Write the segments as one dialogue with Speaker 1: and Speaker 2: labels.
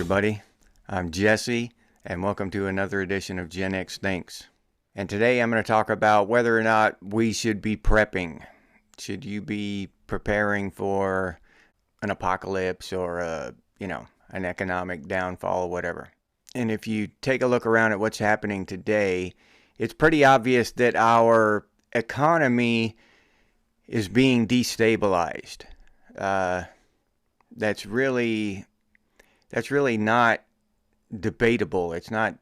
Speaker 1: everybody. I'm Jesse, and welcome to another edition of Gen X Thinks. And today I'm going to talk about whether or not we should be prepping. Should you be preparing for an apocalypse or an economic downfall or whatever? And if you take a look around at what's happening today, it's pretty obvious that our economy is being destabilized. That's really not debatable. It's not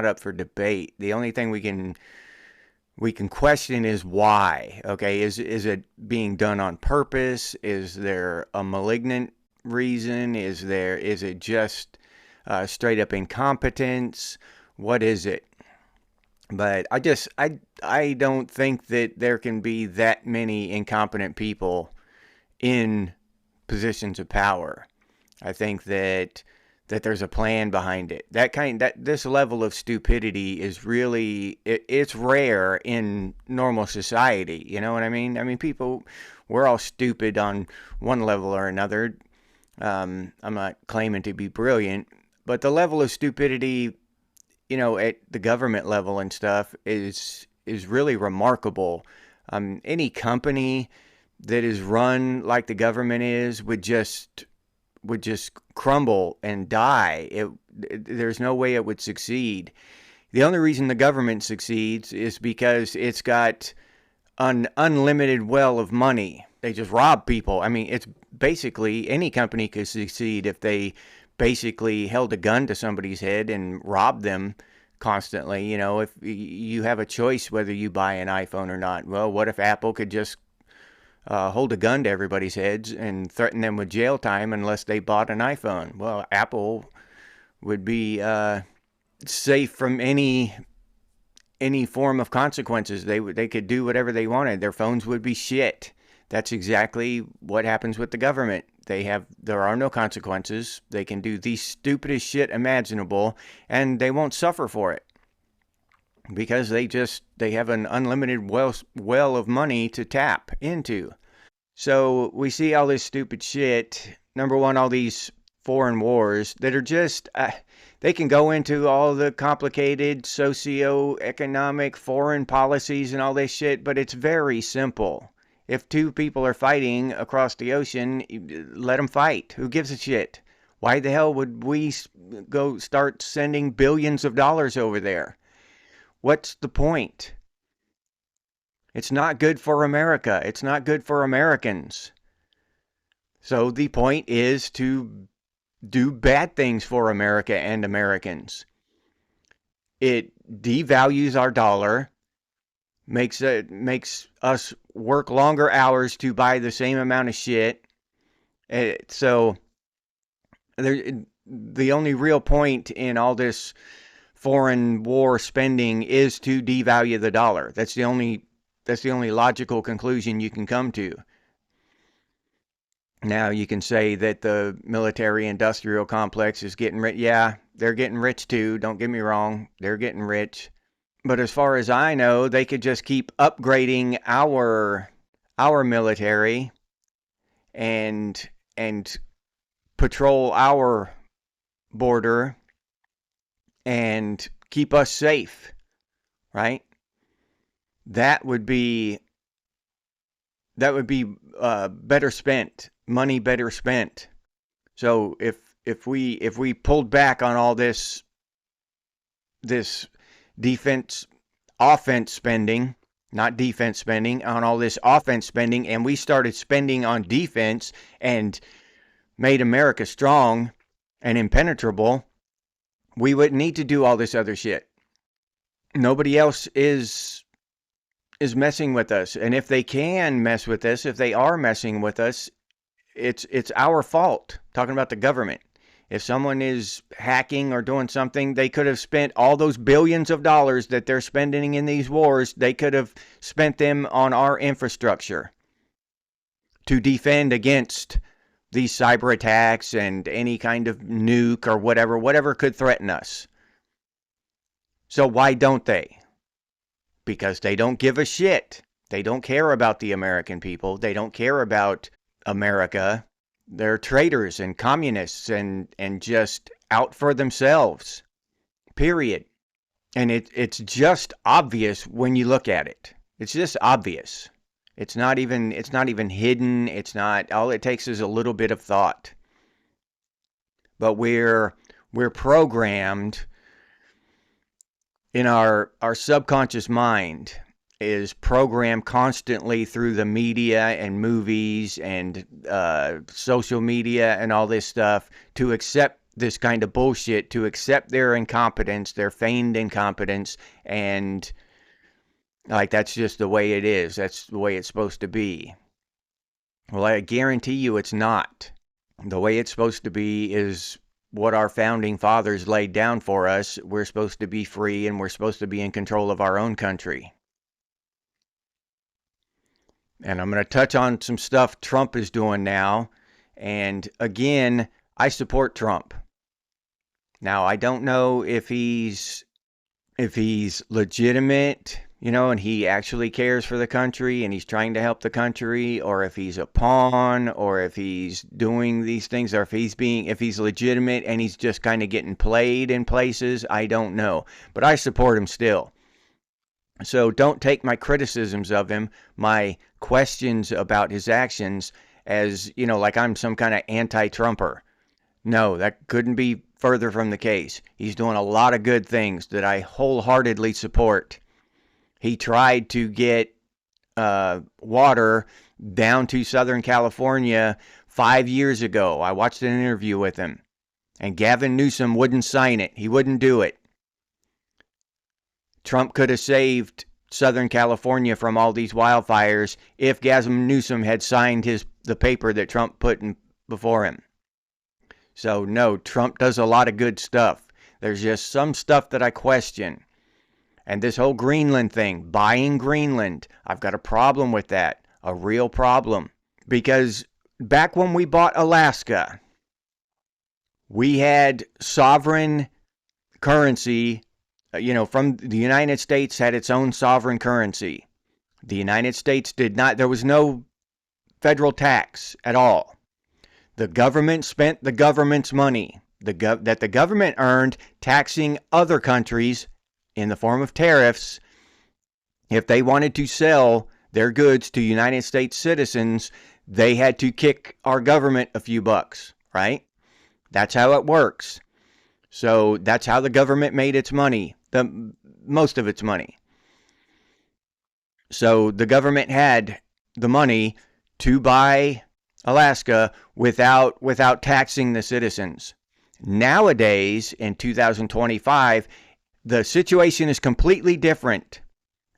Speaker 1: up for debate. The only thing we can question is why. Okay, is it being done on purpose? Is there a malignant reason? Is it just straight up incompetence? What is it? But I don't think that there can be that many incompetent people in positions of power. I think that there's a plan behind it. This level of stupidity is really it's rare in normal society. You know what I mean? I mean, we're all stupid on one level or another. I'm not claiming to be brilliant, but the level of stupidity, at the government level and stuff is really remarkable. Any company that is run like the government is would just crumble and die. There's no way it would succeed. The only reason the government succeeds is because it's got an unlimited well of money. They just rob people. I mean, it's basically any company could succeed if they basically held a gun to somebody's head and robbed them constantly. If you have a choice whether you buy an iPhone or not. Well, what if Apple could just hold a gun to everybody's heads and threaten them with jail time unless they bought an iPhone? Well, Apple would be safe from any form of consequences. They could do whatever they wanted. Their phones would be shit. That's exactly what happens with the government. There are no consequences. They can do the stupidest shit imaginable, and they won't suffer for it because they have an unlimited well of money to tap into. So we see all this stupid shit. Number one, all these foreign wars that are just they can go into all the complicated socio-economic foreign policies and all this shit, but it's very simple. If two people are fighting across the ocean, let them fight. Who gives a shit? Why the hell would we go start sending billions of dollars over there? What's the point? It's not good for America. It's not good for Americans. So the point is to do bad things for America and Americans. It devalues our dollar, makes us work longer hours to buy the same amount of shit. So the only real point in all this foreign war spending is to devalue the dollar. That's the only logical conclusion you can come to. Now you can say that the military industrial complex is getting rich. Yeah, they're getting rich too. Don't get me wrong. They're getting rich. But as far as I know, they could just keep upgrading our military and patrol our border and keep us safe, right? That would be better spent, money better spent. So if we pulled back on all this offense spending, not defense spending, on all this offense spending, and we started spending on defense and made America strong and impenetrable, we wouldn't need to do all this other shit. Nobody else is messing with us. And if they can mess with us, if they are messing with us, it's our fault. Talking about the government. If someone is hacking or doing something, they could have spent all those billions of dollars that they're spending in these wars, they could have spent them on our infrastructure to defend against these cyber attacks and any kind of nuke or whatever could threaten us. So why don't they? Because they don't give a shit. They don't care about the American people. They don't care about America. They're traitors and communists and just out for themselves, period. And it's just obvious when you look at it. It's just obvious. It's not even hidden. It's not, all it takes is a little bit of thought. But we're programmed in our subconscious mind is programmed constantly through the media and movies and social media and all this stuff to accept this kind of bullshit, to accept their incompetence, their feigned incompetence, and like that's just the way it is. That's the way it's supposed to be. Well, I guarantee you it's not. The way it's supposed to be is what our founding fathers laid down for us. We're supposed to be free and we're supposed to be in control of our own country. And I'm going to touch on some stuff Trump is doing now. And again, I support Trump. Now, I don't know if he's legitimate, and he actually cares for the country and he's trying to help the country, or if he's a pawn, or if he's doing these things, or if he's legitimate and he's just kind of getting played in places. I don't know, but I support him still. So don't take my criticisms of him, my questions about his actions as, like I'm some kind of anti-Trumper. No, that couldn't be further from the case. He's doing a lot of good things that I wholeheartedly support. He tried to get water down to Southern California 5 years ago. I watched an interview with him, and Gavin Newsom wouldn't sign it. He wouldn't do it. Trump could have saved Southern California from all these wildfires if Gavin Newsom had signed the paper that Trump put before him. So no, Trump does a lot of good stuff. There's just some stuff that I question. And this whole Greenland thing, buying Greenland, I've got a problem with that. A real problem. Because back when we bought Alaska, we had sovereign currency. From the United States had its own sovereign currency. The United States did not, there was no federal tax at all. The government spent the government's money that the government earned taxing other countries in the form of tariffs. If they wanted to sell their goods to United States citizens, they had to kick our government a few bucks, right? That's how it works. So that's how the government made its money, most of its money. So the government had the money to buy Alaska without taxing the citizens. Nowadays, in 2025, the situation is completely different.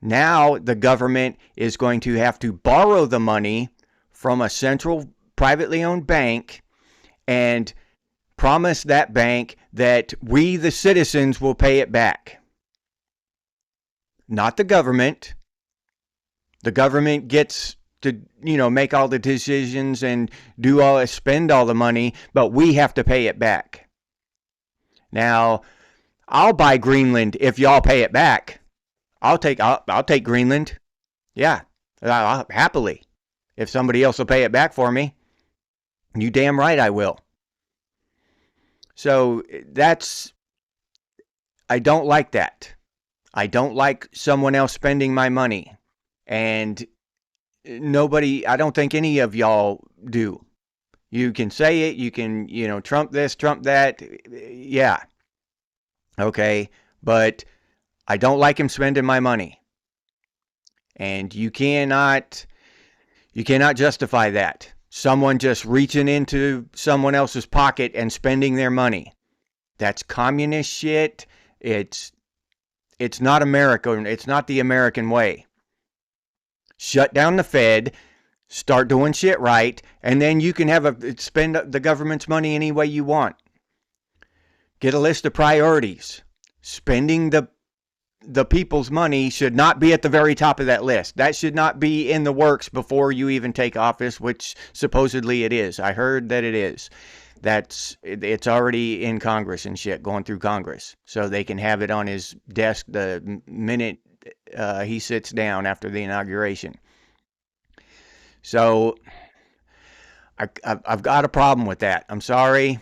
Speaker 1: Now the government is going to have to borrow the money from a central privately owned bank and promise that bank that we, the citizens, will pay it back. Not the government. The government gets to, make all the decisions and spend all the money, but we have to pay it back. Now, I'll buy Greenland if y'all pay it back. I'll take Greenland. Yeah, happily. If somebody else will pay it back for me, you damn right I will. So I don't like that. I don't like someone else spending my money. And I don't think any of y'all do. You can say it, you can, Trump this, Trump that. Yeah. Okay. But I don't like him spending my money. And you cannot justify that. Someone just reaching into someone else's pocket and spending their money. That's communist shit. It's not America. It's not the American way. Shut down the Fed, start doing shit right, and then you can spend the government's money any way you want. Get a list of priorities. Spending the people's money should not be at the very top of that list. That should not be in the works before you even take office, which supposedly it is. I heard that it is. It's already in Congress and shit, going through Congress. So they can have it on his desk the minute he sits down after the inauguration. So I've got a problem with that. I'm sorry.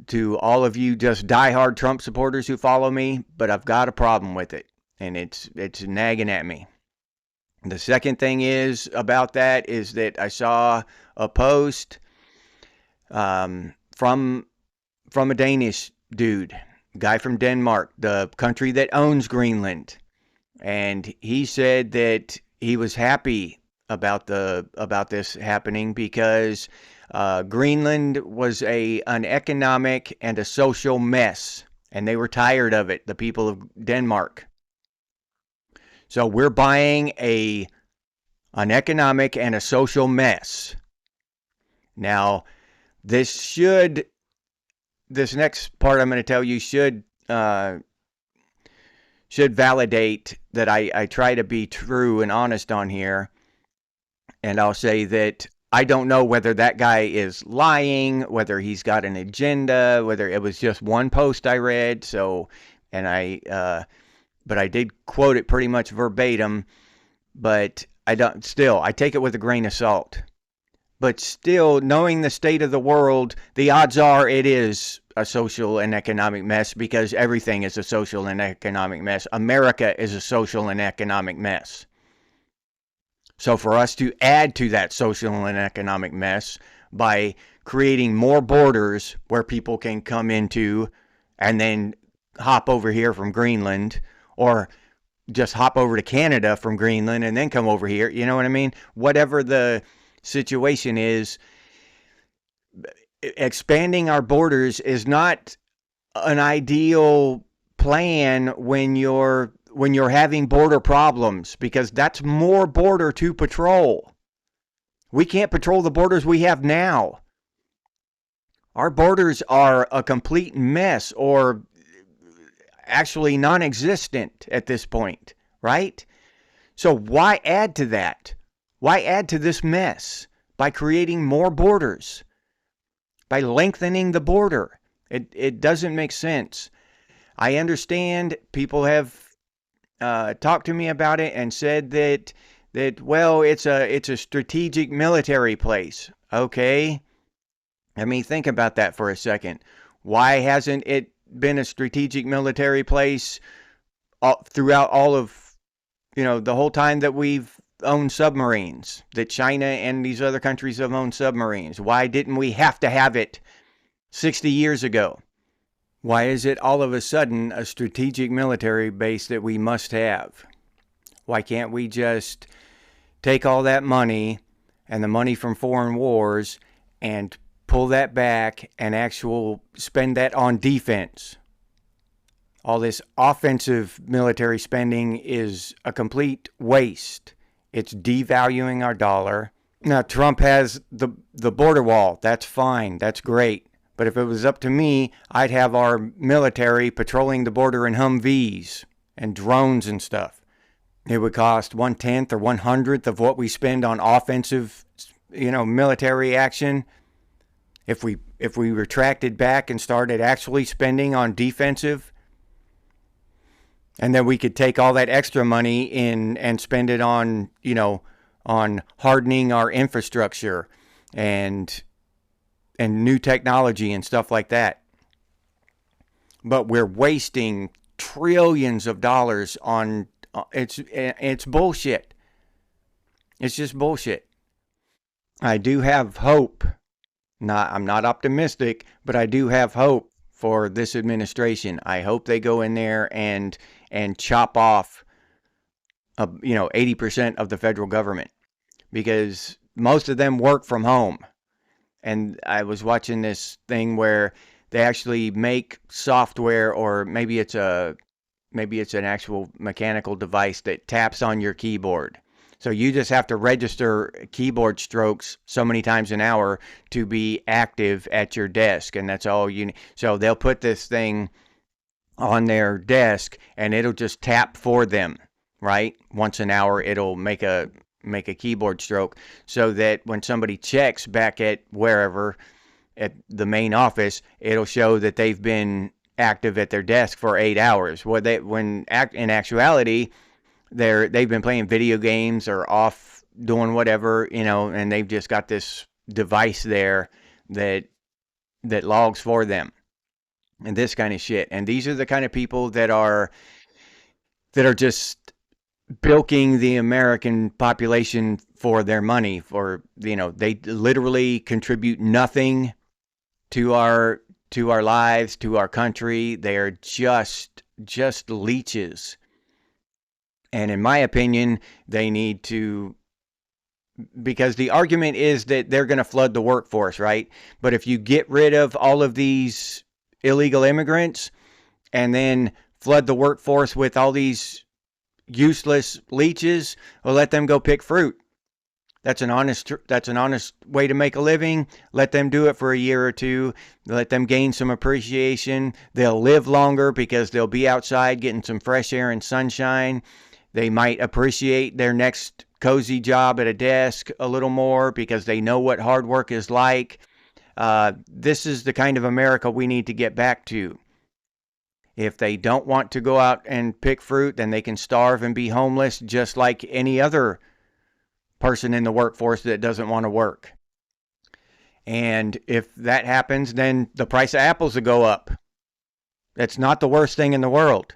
Speaker 1: to all of you just diehard Trump supporters who follow me, but I've got a problem with it, and it's nagging at me. The second thing is about that is that I saw a post from a Danish dude, guy from Denmark, the country that owns Greenland, and he said that he was happy about this happening because Greenland was an economic and a social mess, and they were tired of it, the people of Denmark. So we're buying an economic and a social mess. Now, this next part I'm going to tell you should validate that I try to be true and honest on here. And I'll say that I don't know whether that guy is lying, whether he's got an agenda, whether it was just one post I read. So, and but I did quote it pretty much verbatim. But I take it with a grain of salt. But still, knowing the state of the world, the odds are it is a social and economic mess, because everything is a social and economic mess. America is a social and economic mess. So for us to add to that social and economic mess by creating more borders where people can come into and then hop over here from Greenland, or just hop over to Canada from Greenland and then come over here, you know what I mean? Whatever the situation is, expanding our borders is not an ideal plan when you're having border problems, because that's more border to patrol. We can't patrol the borders we have now. Our borders are a complete mess, or actually non-existent at this point, right? So why add to that? Why add to this mess by creating more borders, by lengthening the border? It doesn't make sense. I understand people have talked to me about it and said that well, it's a strategic military place. Okay, let me think about that for a second. Why hasn't it been a strategic military place throughout all of, the whole time that we've owned submarines, that China and these other countries have owned submarines? Why didn't we have to have it 60 years ago? Why is it all of a sudden a strategic military base that we must have? Why can't we just take all that money and the money from foreign wars and pull that back and spend that on defense? All this offensive military spending is a complete waste. It's devaluing our dollar. Now, Trump has the border wall. That's fine. That's great. But if it was up to me, I'd have our military patrolling the border in Humvees and drones and stuff. It would cost 1/10 or 1/100th of what we spend on offensive, military action. If we retracted back and started actually spending on defensive, and then we could take all that extra money in and spend it on, on hardening our infrastructure and new technology and stuff like that. But we're wasting trillions of dollars on it's bullshit. It's just bullshit. I do have hope. I'm not optimistic, but I do have hope for this administration. I hope they go in there and chop off 80% of the federal government, because most of them work from home. And I was watching this thing where they actually make software, or maybe it's an actual mechanical device that taps on your keyboard. So you just have to register keyboard strokes so many times an hour to be active at your desk, and that's all you need. So they'll put this thing on their desk and it'll just tap for them, right? Once an hour it'll make a keyboard stroke, so that when somebody checks back at wherever, at the main office, it'll show that they've been active at their desk for 8 hours. In actuality, they've been playing video games or off doing whatever, and they've just got this device there that that logs for them and this kind of shit. And these are the kind of people that are just bilking the American population for their money. For, you know, they literally contribute nothing to our lives, to our country. They are just leeches. And in my opinion, they need to, because the argument is that they're going to flood the workforce, right? But if you get rid of all of these illegal immigrants and then flood the workforce with all these useless leeches, well, let them go pick fruit. That's an honest way to make a living. Let them do it for a year or two. Let them gain some appreciation. They'll live longer because they'll be outside getting some fresh air and sunshine. They might appreciate their next cozy job at a desk a little more because they know what hard work is like. This is the kind of America we need to get back to. If they don't want to go out and pick fruit, then they can starve and be homeless just like any other person in the workforce that doesn't want to work. And if that happens, then the price of apples will go up. That's not the worst thing in the world.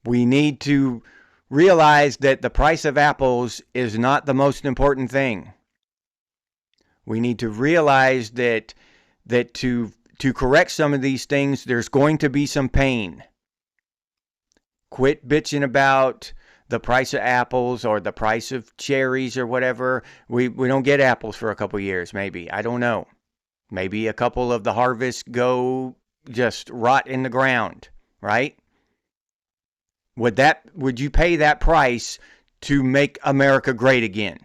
Speaker 1: We need to realize that the price of apples is not the most important thing. We need to realize that to correct some of these things, there's going to be some pain. Quit bitching about the price of apples or the price of cherries or whatever. We don't get apples for a couple years, maybe. I don't know. Maybe a couple of the harvests go just rot in the ground, right? Would you pay that price to make America great again?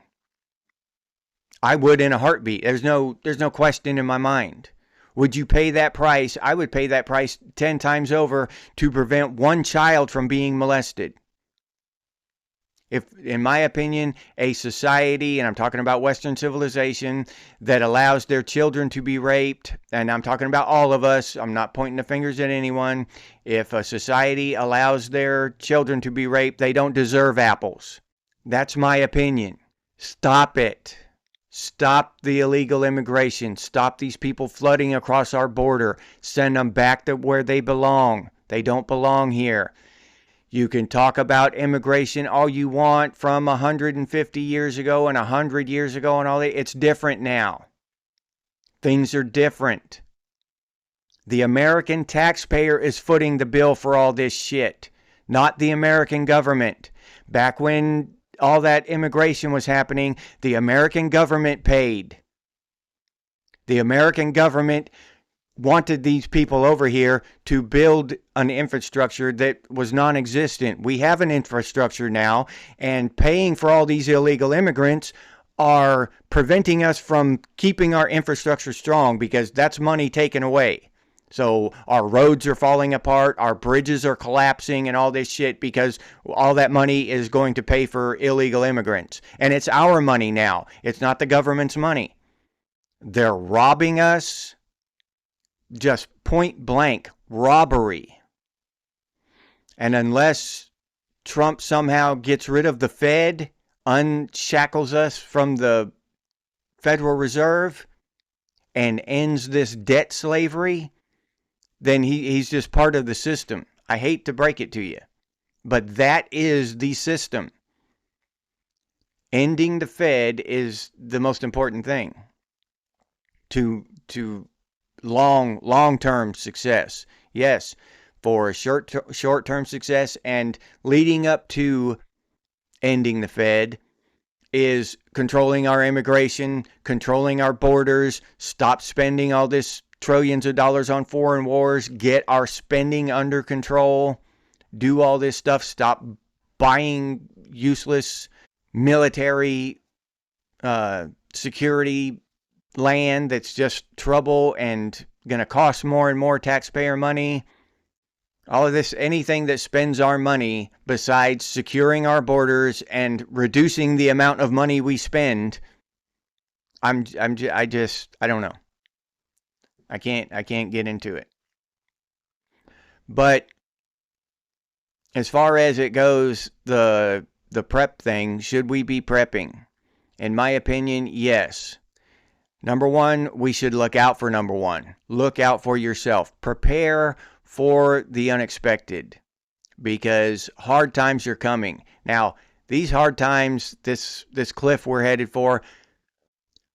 Speaker 1: I would in a heartbeat. There's no question in my mind. Would you pay that price? I would pay that price 10 times over to prevent one child from being molested. If, in my opinion, a society, and I'm talking about Western civilization, that allows their children to be raped, and I'm talking about all of us, I'm not pointing the fingers at anyone. If a society allows their children to be raped, they don't deserve apples. That's my opinion. Stop it. Stop the illegal immigration. Stop these people flooding across our border. Send them back to where they belong. They don't belong here. You can talk about immigration all you want from 150 years ago and 100 years ago and all that. It's different now. Things are different. The American taxpayer is footing the bill for all this shit, not the American government. Back when all that immigration was happening, the American government paid. The American government wanted these people over here to build an infrastructure that was non-existent. We have an infrastructure now, and paying for all these illegal immigrants are preventing us from keeping our infrastructure strong because that's money taken away. So our roads are falling apart, our bridges are collapsing and all this shit because all that money is going to pay for illegal immigrants. And it's our money now. It's not the government's money. They're robbing us. Just point blank robbery. And unless Trump somehow gets rid of the Fed, unshackles us from the Federal Reserve, and ends this debt slavery, then he's just part of the system. I hate to break it to you, but that is the system. Ending the Fed is the most important thing to long-term success. Yes, for short-term success and leading up to ending the Fed is controlling our immigration, controlling our borders, stop spending all this trillions of dollars on foreign wars, get our spending under control, do all this stuff, stop buying useless military security land that's just trouble and going to cost more and more taxpayer money. All of this, anything that spends our money besides securing our borders and reducing the amount of money we spend, I don't know. I can't get into it. But as far as it goes, the prep thing, should we be prepping? In my opinion, yes. Number one, we should look out for number one. Look out for yourself. Prepare for the unexpected, because hard times are coming. Now, these hard times, this cliff we're headed for,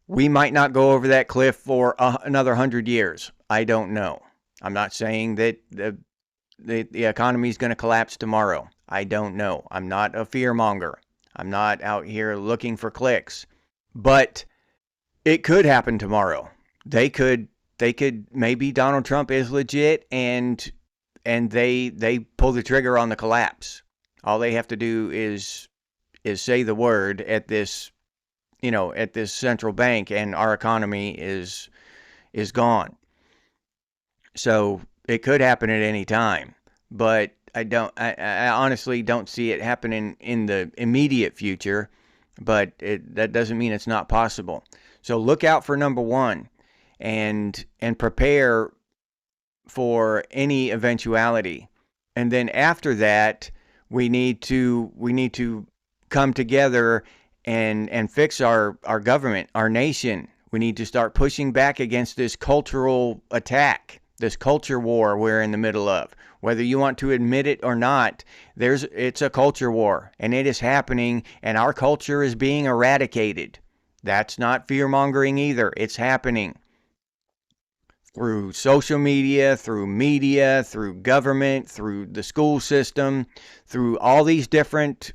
Speaker 1: we might not go over that cliff for another 100 years. I don't know. I'm not saying that the economy is going to collapse tomorrow. I don't know. I'm not a fearmonger. I'm not out here looking for clicks. But it could happen tomorrow. They could maybe Donald Trump is legit and they pull the trigger on the collapse. All they have to do is say the word at this, at this central bank, and our economy is gone. So it could happen at any time, but I honestly don't see it happening in the immediate future, but that doesn't mean it's not possible. So look out for number one, and prepare for any eventuality. And then after that, we need to come together and fix our government, our nation. We need to start pushing back against this cultural attack, this culture war we're in the middle of. Whether you want to admit it or not, it's a culture war, and it is happening, and our culture is being eradicated. That's not fear-mongering either. It's happening through social media, through media, through government, through the school system, through all these different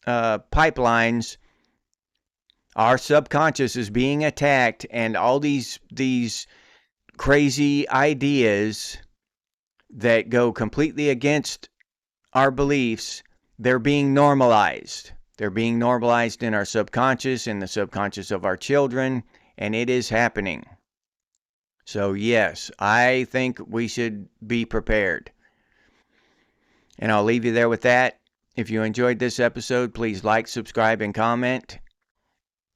Speaker 1: pipelines. Our subconscious is being attacked, and all these crazy ideas that go completely against our beliefs, they're being normalized. They're being normalized in our subconscious, in the subconscious of our children, and it is happening. So yes, I think we should be prepared. And I'll leave you there with that. If you enjoyed this episode, please like, subscribe, and comment.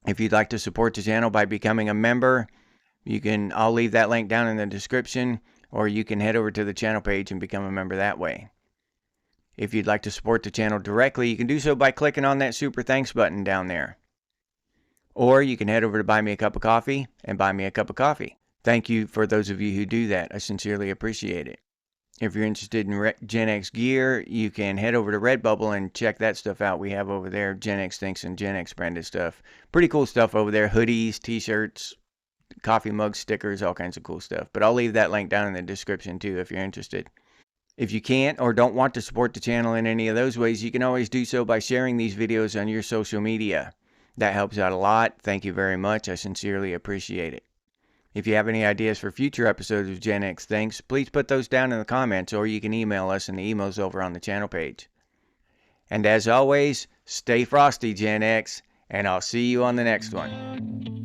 Speaker 1: If you'd like to support the channel by becoming a member, I'll leave that link down in the description, or you can head over to the channel page and become a member that way. If you'd like to support the channel directly, you can do so by clicking on that super thanks button down there. Or you can head over to Buy Me a Cup of Coffee and buy me a cup of coffee. Thank you for those of you who do that. I sincerely appreciate it. If you're interested in Gen X gear, you can head over to Redbubble and check that stuff out. We have over there Gen X Thinks and Gen X branded stuff. Pretty cool stuff over there. Hoodies, t-shirts, coffee mugs, stickers, all kinds of cool stuff. But I'll leave that link down in the description too if you're interested. If you can't or don't want to support the channel in any of those ways, you can always do so by sharing these videos on your social media. That helps out a lot. Thank you very much. I sincerely appreciate it. If you have any ideas for future episodes of Gen X Thinks, please put those down in the comments, or you can email us, and the email's over on the channel page. And as always, stay frosty, Gen X, and I'll see you on the next one.